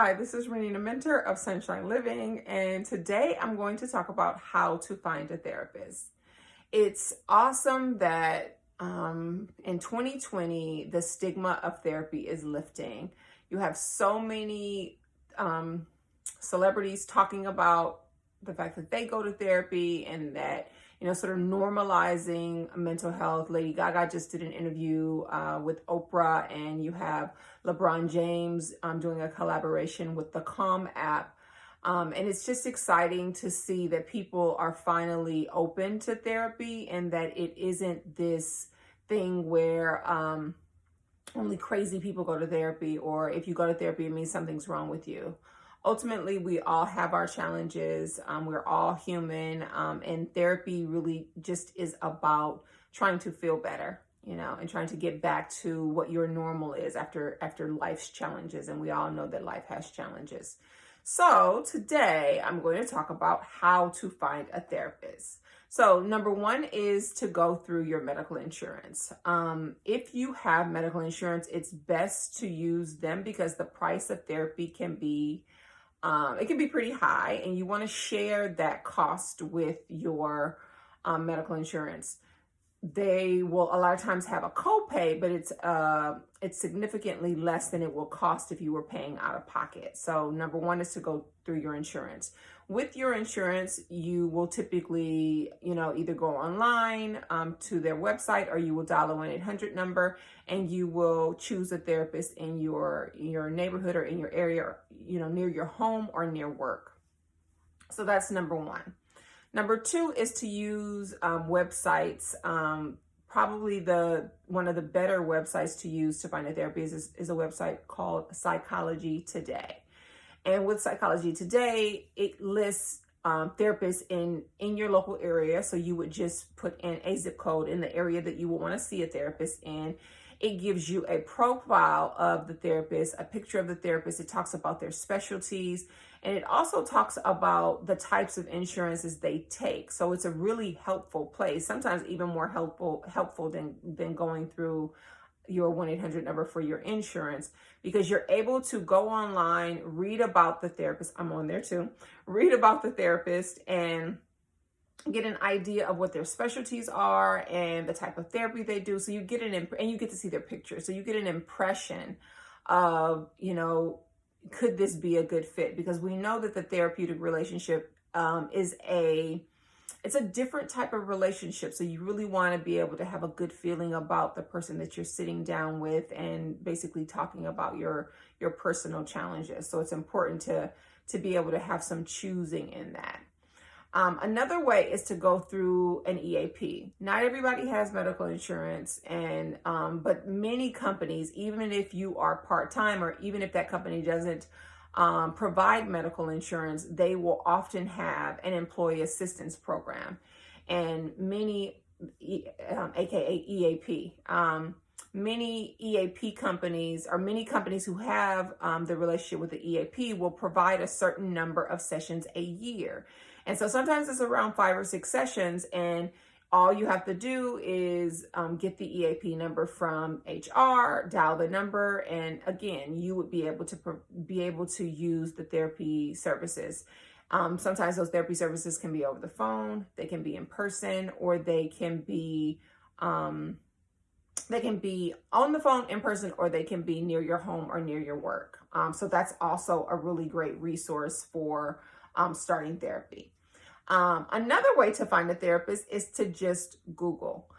Hi, this is Renina Mentor of Sunshine Living, and today I'm going to talk about how to find a therapist. It's awesome that in 2020, the stigma of therapy is lifting. You have so many celebrities talking about the fact that they go to therapy and that, sort of normalizing mental health. Lady Gaga just did an interview with Oprah, and you have LeBron James doing a collaboration with the Calm app. And it's just exciting to see that people are finally open to therapy and that it isn't this thing where only crazy people go to therapy, or if you go to therapy, it means something's wrong with you. Ultimately, we all have our challenges. We're all human, and therapy really just is about trying to feel better, and trying to get back to what your normal is after life's challenges. And we all know that life has challenges. So today I'm going to talk about how to find a therapist. So number one is to go through your medical insurance. If you have medical insurance, it's best to use them because the price of therapy can be pretty high, and you want to share that cost with your medical insurance. They will a lot of times have a copay, but it's significantly less than it will cost if you were paying out of pocket. So number one is to go through your insurance. With your insurance, you will typically, either go online to their website, or you will dial a 1-800 number, and you will choose a therapist in your neighborhood or in your area, near your home or near work. So that's number one. Number two is to use websites. Probably one of the better websites to use to find a therapist is a website called Psychology Today. And with Psychology Today, it lists therapists in your local area. So you would just put in a zip code in the area that you would want to see a therapist in. It gives you a profile of the therapist, a picture of the therapist. It talks about their specialties, and it also talks about the types of insurances they take. So it's a really helpful place, sometimes even more helpful than going through your 1-800 number for your insurance, because you're able to go online, read about the therapist. I'm on there too. Read about the therapist and get an idea of what their specialties are and the type of therapy they do. So you get and you get to see their pictures. So you get an impression of, could this be a good fit? Because we know that the therapeutic relationship it's a different type of relationship. So you really want to be able to have a good feeling about the person that you're sitting down with and basically talking about your personal challenges. So it's important to be able to have some choosing in that. Another way is to go through an EAP. Not everybody has medical insurance, but many companies, even if you are part-time or even if that company doesn't provide medical insurance, they will often have an employee assistance program. And many, aka EAP, many EAP companies, or many companies who have the relationship with the EAP, will provide a certain number of sessions a year. And so sometimes it's around 5 or 6 sessions, and all you have to do is get the EAP number from HR, dial the number, and again, you would be able to use the therapy services. Sometimes those therapy services can be over the phone, they can be in person, or they can be on the phone, in person, or they can be near your home or near your work. So that's also a really great resource for starting therapy. Another way to find a therapist is to just Google.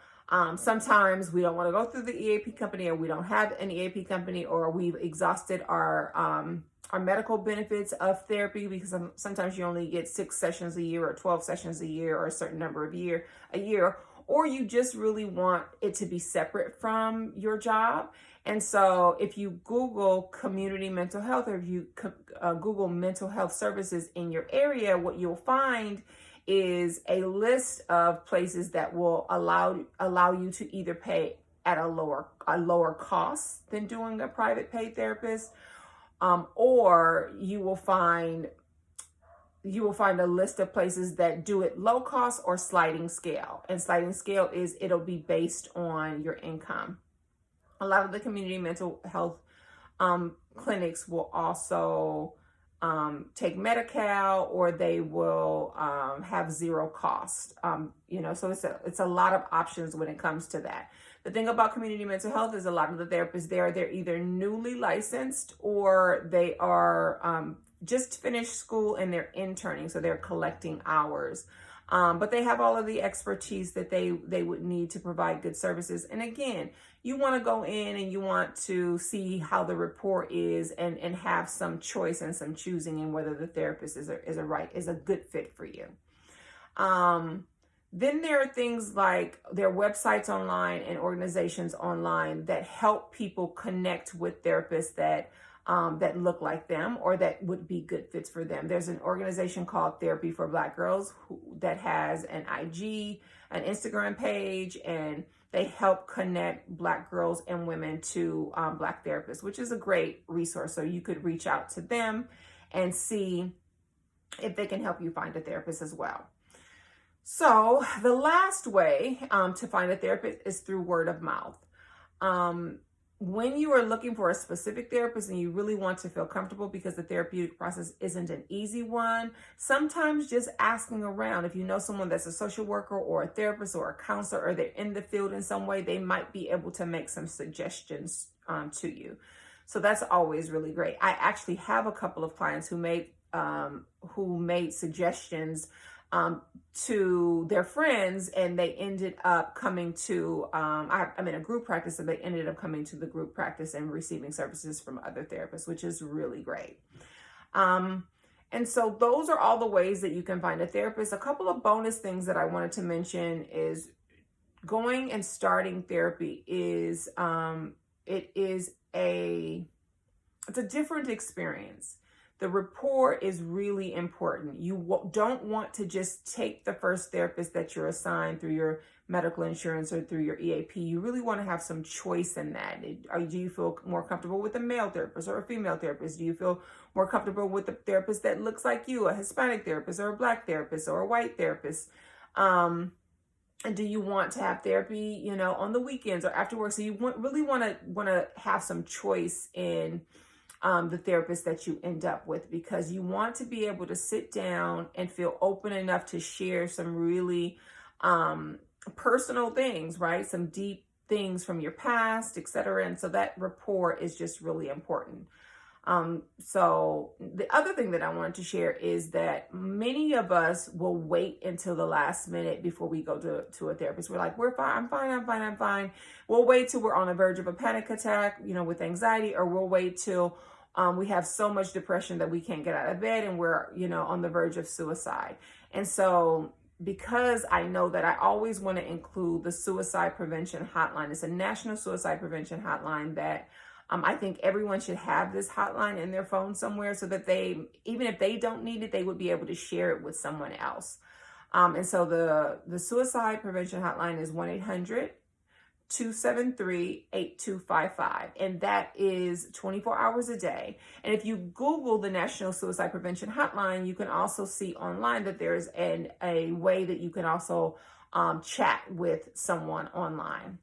Sometimes we don't want to go through the EAP company, or we don't have an EAP company, or we've exhausted our medical benefits of therapy, because sometimes you only get 6 sessions a year or 12 sessions a year or a certain number of a year, or you just really want it to be separate from your job. And so if you Google community mental health, or if you Google mental health services in your area, what you'll find is a list of places that will allow you to either pay at a lower cost than doing a private paid therapist, or you will find a list of places that do it low cost or sliding scale. And sliding scale is it'll be based on your income. A lot of the community mental health clinics will also take Medi-Cal, or they will have zero cost. So it's a lot of options when it comes to that. The thing about community mental health is a lot of the therapists there, they're either newly licensed or they are just finished school and they're interning, so they're collecting hours. But they have all of the expertise that they would need to provide good services. And again, you want to go in and you want to see how the rapport is and have some choice and some choosing in whether the therapist is a good fit for you. Then there are things like there are websites online and organizations online that help people connect with therapists that look like them or that would be good fits for them. There's an organization called Therapy for Black Girls that has an IG, an Instagram page, and they help connect Black girls and women to Black therapists, which is a great resource. So you could reach out to them and see if they can help you find a therapist as well. So the last way to find a therapist is through word of mouth. When you are looking for a specific therapist and you really want to feel comfortable, because the therapeutic process isn't an easy one, sometimes just asking around, if you know someone that's a social worker or a therapist or a counselor, or they're in the field in some way, they might be able to make some suggestions to you. So that's always really great. I actually have a couple of clients who made suggestions to their friends, and they ended up coming to, I'm in a group practice, and they ended up coming to the group practice and receiving services from other therapists, which is really great. And so those are all the ways that you can find a therapist. A couple of bonus things that I wanted to mention is going and starting therapy is, it's a different experience. The rapport is really important. You don't want to just take the first therapist that you're assigned through your medical insurance or through your EAP. You really want to have some choice in that. Do you feel more comfortable with a male therapist or a female therapist? Do you feel more comfortable with a therapist that looks like you, a Hispanic therapist or a Black therapist or a white therapist? And do you want to have therapy, on the weekends or after work? So you really want to have some choice in the therapist that you end up with, because you want to be able to sit down and feel open enough to share some really personal things, right? Some deep things from your past, etc. And so that rapport is just really important. So the other thing that I wanted to share is that many of us will wait until the last minute before we go to a therapist. We're like, we're fine, I'm fine. We'll wait till we're on the verge of a panic attack, with anxiety, or we'll wait till we have so much depression that we can't get out of bed and we're, on the verge of suicide. And so because I know that I always want to include the suicide prevention hotline. It's a national suicide prevention hotline that I think everyone should have this hotline in their phone somewhere, so that even if they don't need it, they would be able to share it with someone else. And so the suicide prevention hotline is 1-800-273-8255. And that is 24 hours a day. And if you Google the National Suicide Prevention Hotline, you can also see online that there's a way that you can also chat with someone online.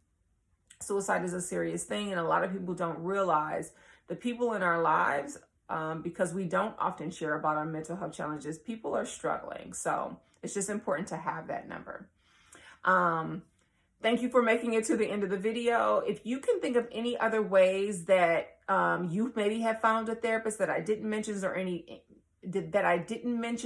Suicide is a serious thing, and a lot of people don't realize the people in our lives, because we don't often share about our mental health challenges, people are struggling. So it's just important to have that number. Thank you for making it to the end of the video. If you can think of any other ways that you maybe have found a therapist that I didn't mention,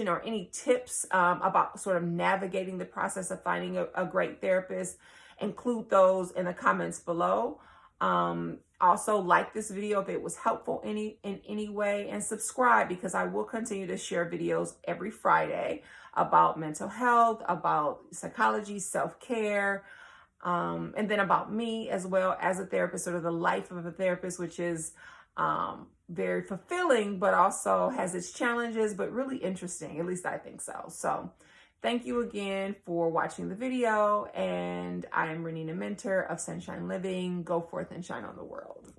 or any tips about sort of navigating the process of finding a great therapist, include those in the comments below. Also, like this video if it was helpful in any way, and subscribe, because I will continue to share videos every Friday about mental health, about psychology, self-care, and then about me as well as a therapist, sort of the life of a therapist, which is very fulfilling, but also has its challenges, but really interesting. At least I think so. So thank you again for watching the video. And I am Renina Mentor of Sunshine Living. Go forth and shine on the world.